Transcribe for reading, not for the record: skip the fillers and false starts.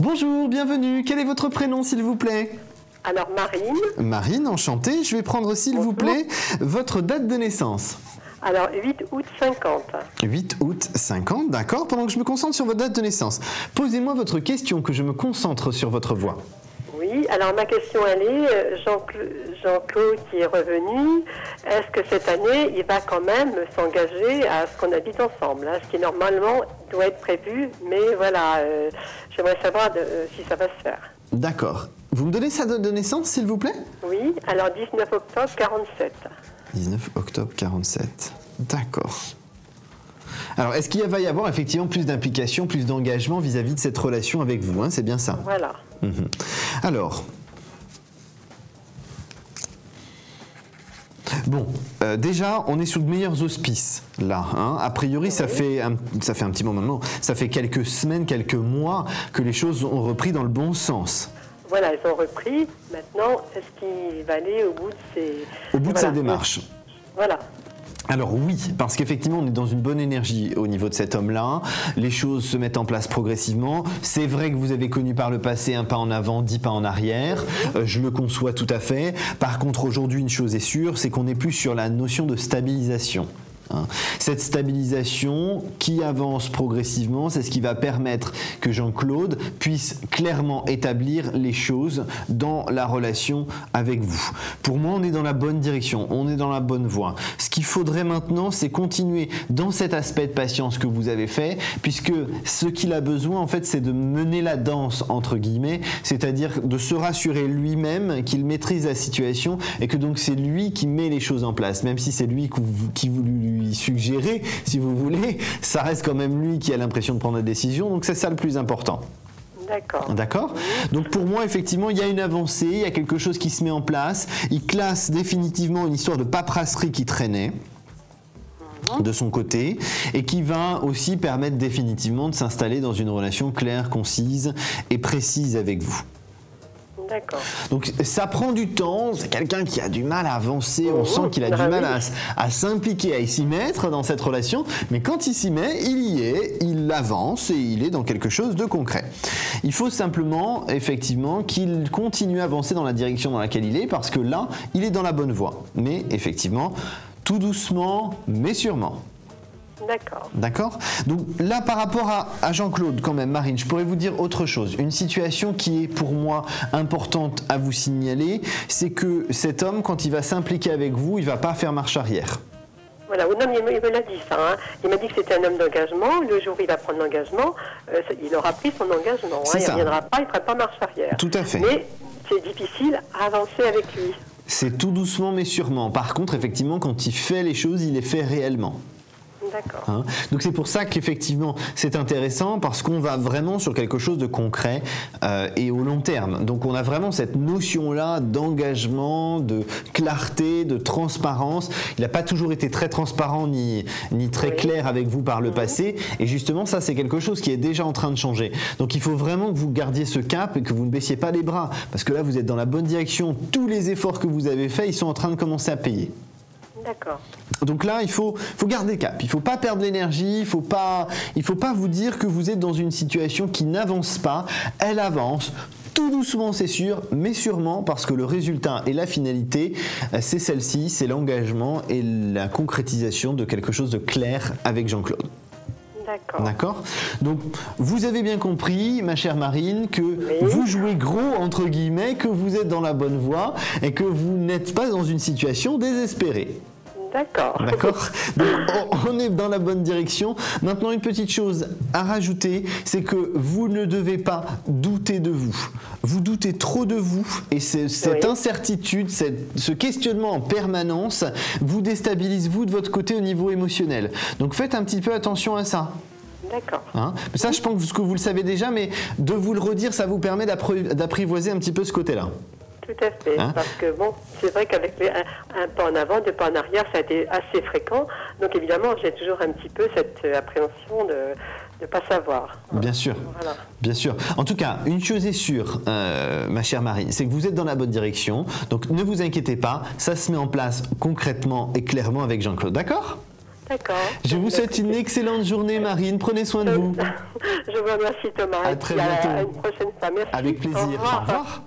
Bonjour, bienvenue. Quel est votre prénom, s'il vous plaît? Alors, Marine. Marine, enchantée. Je vais prendre, s'il vous plaît, votre date de naissance. Alors, 8 août 50. 8 août 50, d'accord. Pendant que je me concentre sur votre date de naissance, posez-moi votre question, que je me concentre sur votre voix. Oui, alors ma question, elle est, Jean-Claude qui est revenu, est-ce que cette année, il va quand même s'engager à ce qu'on habite ensemble, hein, ce qui normalement doit être prévu, mais voilà, j'aimerais savoir si ça va se faire. D'accord. Vous me donnez sa date de naissance, s'il vous plaît? Oui, alors 19 octobre 47. 19 octobre 47, d'accord. Alors, est-ce qu'il va y avoir effectivement plus d'implication, plus d'engagement vis-à-vis de cette relation avec vous, hein, c'est bien ça? Voilà. Alors, bon, déjà, on est sous de meilleurs auspices, là. Hein. A priori, ça fait un petit moment maintenant, ça fait quelques semaines, quelques mois que les choses ont repris dans le bon sens. Voilà, elles ont repris. Maintenant, est-ce qu'il va aller au bout de sa démarche? Voilà. Alors oui, parce qu'effectivement on est dans une bonne énergie au niveau de cet homme-là, les choses se mettent en place progressivement, c'est vrai que vous avez connu par le passé un pas en avant, 10 pas en arrière, je le conçois tout à fait. Par contre aujourd'hui une chose est sûre, c'est qu'on n'est plus sur la notion de stabilisation. Cette stabilisation qui avance progressivement, c'est ce qui va permettre que Jean-Claude puisse clairement établir les choses dans la relation avec vous. Pour moi, on est dans la bonne direction, on est dans la bonne voie. Ce qu'il faudrait maintenant, c'est continuer dans cet aspect de patience que vous avez fait, puisque ce qu'il a besoin, en fait, c'est de mener la danse, entre guillemets, c'est-à-dire de se rassurer lui-même qu'il maîtrise la situation et que donc c'est lui qui met les choses en place, même si c'est lui qui vous lui suggérer, si vous voulez, ça reste quand même lui qui a l'impression de prendre la décision, donc c'est ça le plus important. D'accord. D'accord. Donc pour moi, effectivement, il y a une avancée, il y a quelque chose qui se met en place, il classe définitivement une histoire de paperasserie qui traînait de son côté et qui va aussi permettre définitivement de s'installer dans une relation claire, concise et précise avec vous. D'accord. Donc ça prend du temps, c'est quelqu'un qui a du mal à avancer, on sent qu'il a du mal à s'impliquer, à s'y mettre dans cette relation, mais quand il s'y met, il y est, il avance et il est dans quelque chose de concret. Il faut simplement, effectivement, qu'il continue à avancer dans la direction dans laquelle il est, parce que là, il est dans la bonne voie. Mais effectivement, tout doucement, mais sûrement. D'accord. D'accord. Donc là, par rapport à Jean-Claude, quand même, Marine, je pourrais vous dire autre chose. Une situation qui est pour moi importante à vous signaler, c'est que cet homme, quand il va s'impliquer avec vous, il ne va pas faire marche arrière. Voilà, non, il me l'a dit ça. Hein. Il m'a dit que c'était un homme d'engagement. Le jour où il va prendre l'engagement, il aura pris son engagement. Hein. Il ne reviendra pas, il ne fera pas marche arrière. Tout à fait. Mais c'est difficile à avancer avec lui. C'est tout doucement mais sûrement. Par contre, effectivement, quand il fait les choses, il les fait réellement. D'accord. Hein, donc c'est pour ça qu'effectivement c'est intéressant, parce qu'on va vraiment sur quelque chose de concret et au long terme. Donc on a vraiment cette notion-là d'engagement, de clarté, de transparence. Il n'a pas toujours été très transparent ni très clair avec vous par le passé, et justement ça c'est quelque chose qui est déjà en train de changer. Donc il faut vraiment que vous gardiez ce cap et que vous ne baissiez pas les bras, parce que là vous êtes dans la bonne direction. Tous les efforts que vous avez faits, ils sont en train de commencer à payer. D'accord. Donc là, il faut garder le cap. Il ne faut pas perdre l'énergie. Il ne faut pas vous dire que vous êtes dans une situation qui n'avance pas. Elle avance. Tout doucement, c'est sûr, mais sûrement, parce que le résultat et la finalité, c'est celle-ci, c'est l'engagement et la concrétisation de quelque chose de clair avec Jean-Claude. D'accord. D'accord. Donc, vous avez bien compris, ma chère Marine, que vous jouez gros, entre guillemets, que vous êtes dans la bonne voie et que vous n'êtes pas dans une situation désespérée. D'accord. D'accord. Donc, on est dans la bonne direction. Maintenant, une petite chose à rajouter, c'est que vous ne devez pas douter de vous. Vous doutez trop de vous, et cette incertitude, ce questionnement en permanence vous déstabilise, vous, de votre côté, au niveau émotionnel. Donc faites un petit peu attention à ça. D'accord. Hein, ça, je pense que vous le savez déjà, mais de vous le redire, ça vous permet d'apprivoiser un petit peu ce côté-là. Tout à fait, parce que bon, c'est vrai qu'avec un pas en avant, deux pas en arrière, ça a été assez fréquent. Donc évidemment, j'ai toujours un petit peu cette appréhension de ne pas savoir. Bien sûr, voilà. Bien sûr. En tout cas, une chose est sûre, ma chère Marine, c'est que vous êtes dans la bonne direction. Donc ne vous inquiétez pas, ça se met en place concrètement et clairement avec Jean-Claude, d'accord ? D'accord. Je vous souhaite une excellente journée, Marine. Prenez soin de vous. Je vous remercie, Thomas. À très bientôt. À une prochaine fois. Merci. Avec plaisir. Au revoir. Au revoir.